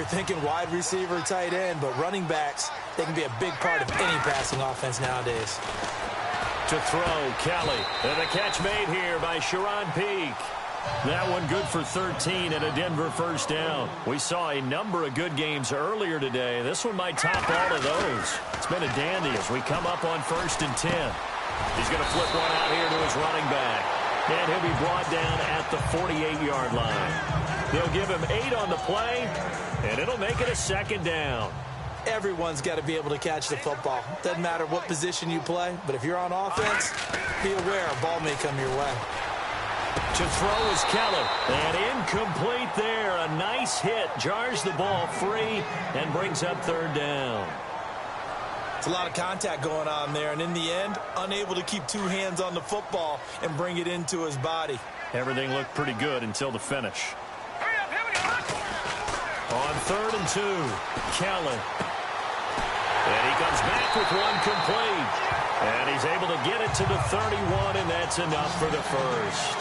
thinking wide receiver, tight end, but running backs, they can be a big part of any passing offense nowadays. To throw, Kelly. And the catch made here by Sharon Peak. That one good for 13 and a Denver first down. We saw a number of good games earlier today. This one might top all of those. It's been a dandy as we come up on 1st and 10. He's going to flip one out here to his running back. And he'll be brought down at the 48-yard line. They'll give him 8 on the play, and it'll make it a 2nd down. Everyone's got to be able to catch the football. Doesn't matter what position you play, but if you're on offense, be aware a ball may come your way. To throw is Keller, and incomplete there. A nice hit, jars the ball free, and brings up 3rd down. It's a lot of contact going on there, and in the end, unable to keep 2 hands on the football and bring it into his body. Everything looked pretty good until the finish. On 3rd and 2, Keller. And he comes back with one complete. And he's able to get it to the 31, and that's enough for the first.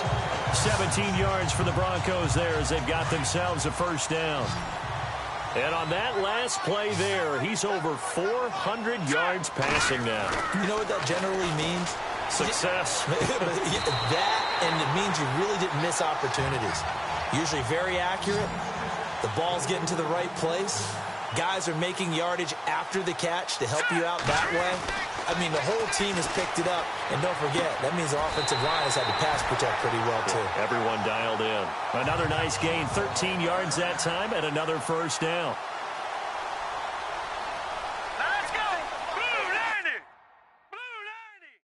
17 yards for the Broncos there as they've got themselves a first down. And on that last play there, he's over 400 yards passing now. You know what that generally means? Success. That, and it means you really didn't miss opportunities. Usually very accurate. The ball's getting to the right place. Guys are making yardage after the catch to help you out that way. I mean, the whole team has picked it up. And don't forget, that means the offensive line has had to pass protect pretty well, too. Everyone dialed in. Another nice gain, 13 yards that time, and another first down. Let's go! Blue 90! Blue 90!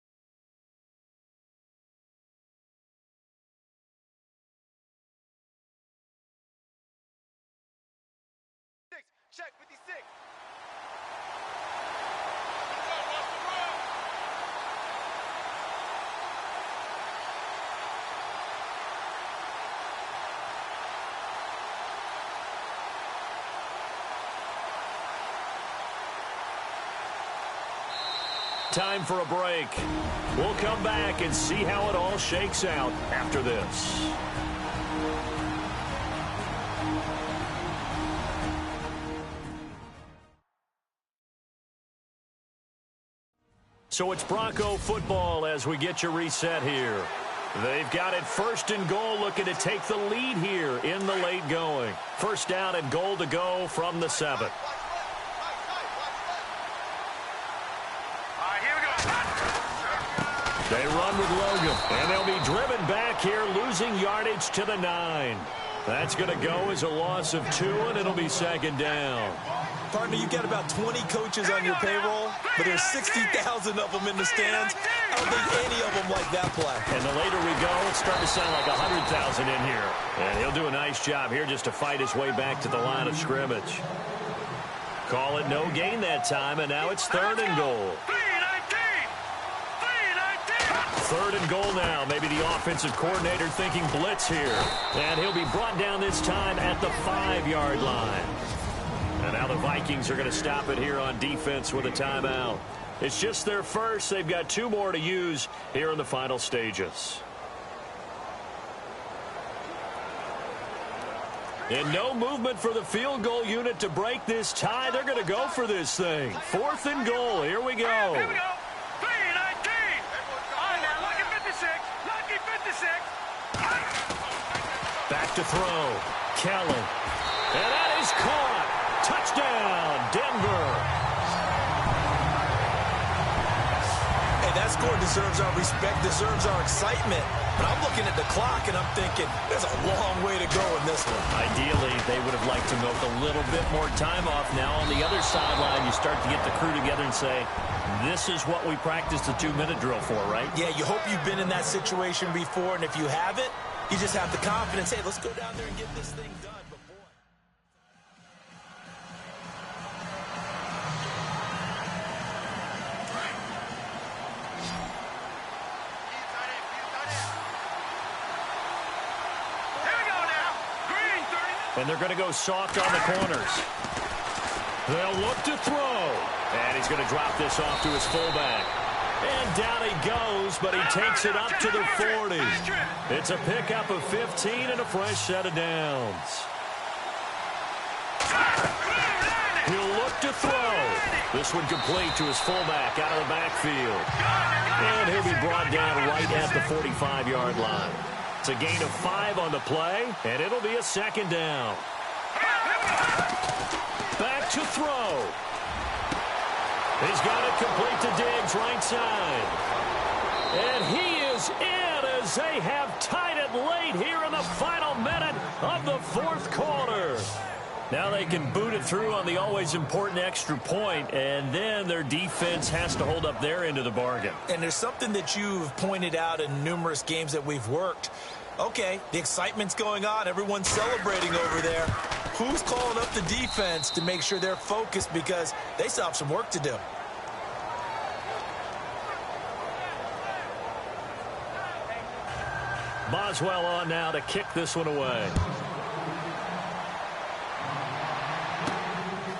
Check 56. Time for a break. We'll come back and see how it all shakes out after this. So it's Bronco football as we get you reset here. They've got it 1st and goal, looking to take the lead here in the late going. 1st down and goal to go from the 7. They run with Logan, and they'll be driven back here, losing yardage to the 9. That's going to go as a loss of 2, and it'll be 2nd down. Partner, you've got about 20 coaches on your payroll, but there's 60,000 of them in the stands. I don't think any of them like that play. And the later we go, it's starting to sound like 100,000 in here. And he'll do a nice job here just to fight his way back to the line of scrimmage. Call it no gain that time, and now it's 3rd and goal. 3rd and goal now. Maybe the offensive coordinator thinking blitz here. And he'll be brought down this time at the 5-yard line. And now the Vikings are going to stop it here on defense with a timeout. It's just their first. They've got 2 more to use here in the final stages. And no movement for the field goal unit to break this tie. They're going to go for this thing. 4th and goal. Here we go. Here we go. 3-19. All right, now, lucky 56. Lucky 56. Back to throw. Kelly. And that is caught. Touchdown, Denver. Hey, that score deserves our respect, deserves our excitement. But I'm looking at the clock, and I'm thinking, there's a long way to go in this one. Ideally, they would have liked to milk a little bit more time off. Now, on the other sideline, you start to get the crew together and say, this is what we practiced the 2-minute drill for, right? Yeah, you hope you've been in that situation before, and if you haven't, you just have the confidence, hey, let's go down there and get this thing done. But boy. And they're going to go soft on the corners. They'll look to throw. And he's going to drop this off to his fullback. And down he goes, but he takes it up to the 40. It's a pickup of 15 and a fresh set of downs. Back to throw. This one complete to his fullback out of the backfield. And he'll be brought down right at the 45-yard line. It's a gain of 5 on the play, and it'll be a second down. Back to throw. He's got it complete to Diggs, right side. And he is in as they have tied it late here in the final minute of the fourth quarter. Now they can boot it through on the always important extra point, and then their defense has to hold up their end of the bargain. And there's something that you've pointed out in numerous games that we've worked. Okay, the excitement's going on. Everyone's celebrating over there. Who's calling up the defense to make sure they're focused, because they still have some work to do? Boswell on now to kick this one away.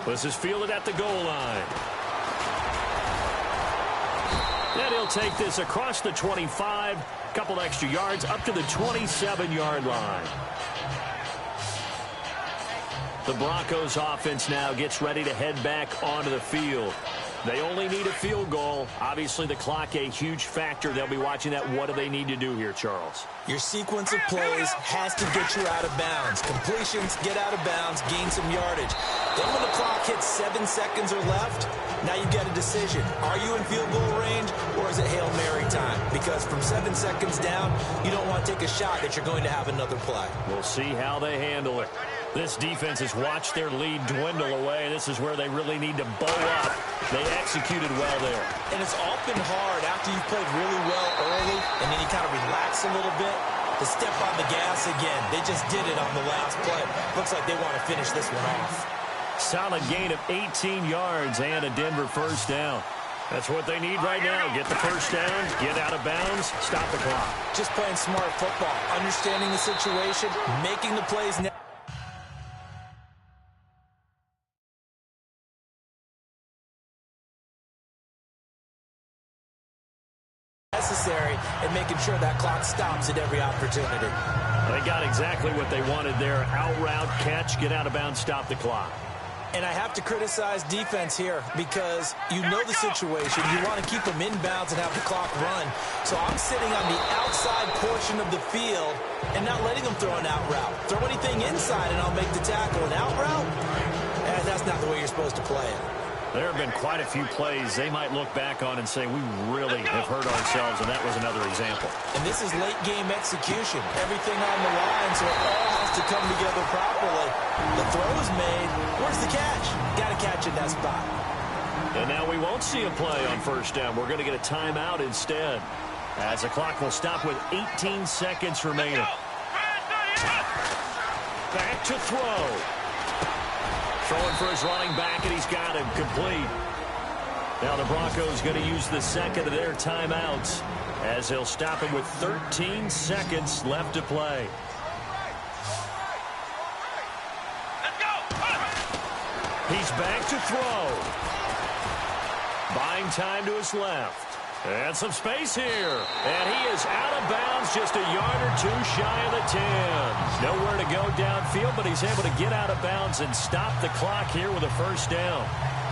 This is fielded at the goal line. And he'll take this across the 25, a couple extra yards up to the 27-yard line. The Broncos offense now gets ready to head back onto the field. They only need a field goal. Obviously, the clock a huge factor. They'll be watching that. What do they need to do here, Charles? Your sequence of plays has to get you out of bounds. Completions, get out of bounds, gain some yardage. Then when the clock hits 7 seconds or left, now you get a decision. Are you in field goal range, or is it Hail Mary time? Because from 7 seconds down, you don't want to take a shot that you're going to have another play. We'll see how they handle it. This defense has watched their lead dwindle away. This is where they really need to bow up. They executed well there. And it's often hard after you've played really well early and then you kind of relax a little bit to step on the gas again. They just did it on the last play. Looks like they want to finish this one off. Solid gain of 18 yards and a Denver first down. That's what they need right now. Get the first down, get out of bounds, stop the clock. Just playing smart football, understanding the situation, making the plays now. Necessary and making sure that clock stops at every opportunity. They got exactly what they wanted there. Out route, catch, get out of bounds, stop the clock. And I have to criticize defense here because you know the situation. You want to keep them inbounds and have the clock run. So I'm sitting on the outside portion of the field and not letting them throw an out route. Throw anything inside and I'll make the tackle. An out route? That's not the way you're supposed to play it. There have been quite a few plays they might look back on and say, we really have hurt ourselves, and that was another example. And this is late game execution. Everything on the line, so it all has to come together properly. The throw is made. Where's the catch? Got to catch in that spot. And now we won't see a play on first down. We're going to get a timeout instead, as the clock will stop with 18 seconds remaining. Back to throw. Throwing for his running back, and he's got him complete. Now the Broncos going to use the second of their timeouts as they'll stop him with 13 seconds left to play. He's back to throw. Buying time to his left. And some space here. And he is out of bounds, just a yard or two shy of the 10. Nowhere to go downfield, but he's able to get out of bounds and stop the clock here with a first down.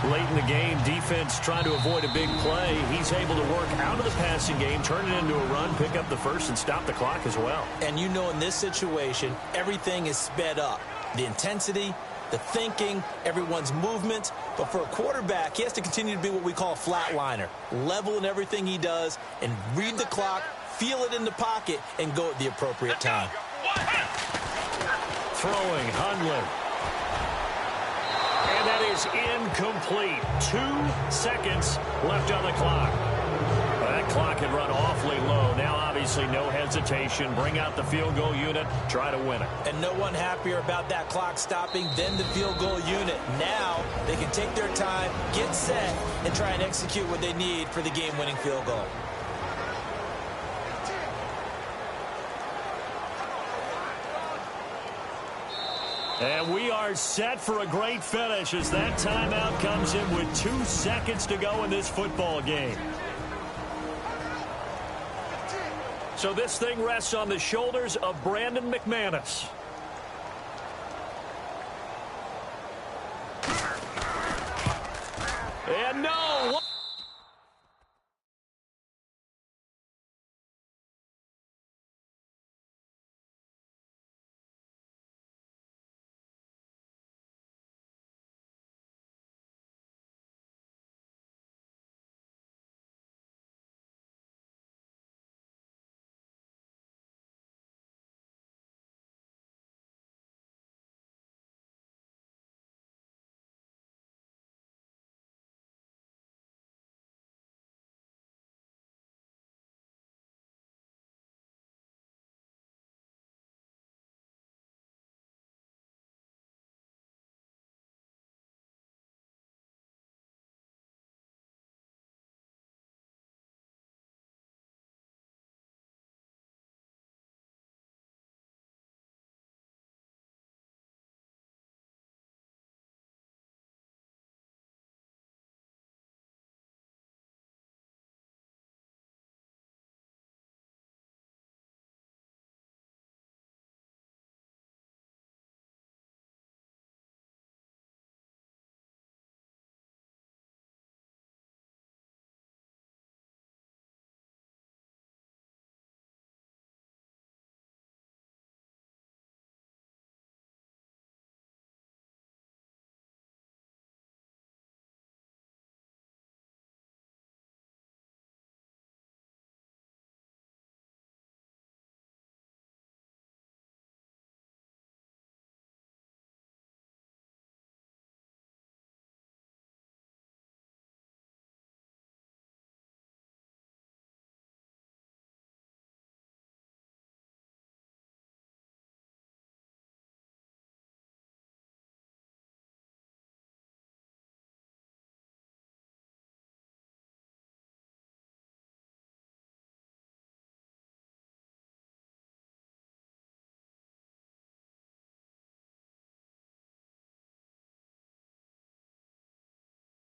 Late in the game, defense trying to avoid a big play. He's able to work out of the passing game, turn it into a run, pick up the first, and stop the clock as well. And you know in this situation, everything is sped up. The intensity, the thinking, everyone's movement. But for a quarterback, he has to continue to be what we call a flatliner. Level in everything he does and read the clock, feel it in the pocket, and go at the appropriate time. Throwing, Hundley. And that is incomplete. 2 seconds left on the clock. That clock had run awfully low. Now, obviously, no hesitation. Bring out the field goal unit. Try to win it. And no one happier about that clock stopping than the field goal unit. Now, they can take their time, get set, and try and execute what they need for the game-winning field goal. And we are set for a great finish as that timeout comes in with 2 seconds to go in this football game. So this thing rests on the shoulders of Brandon McManus. And no,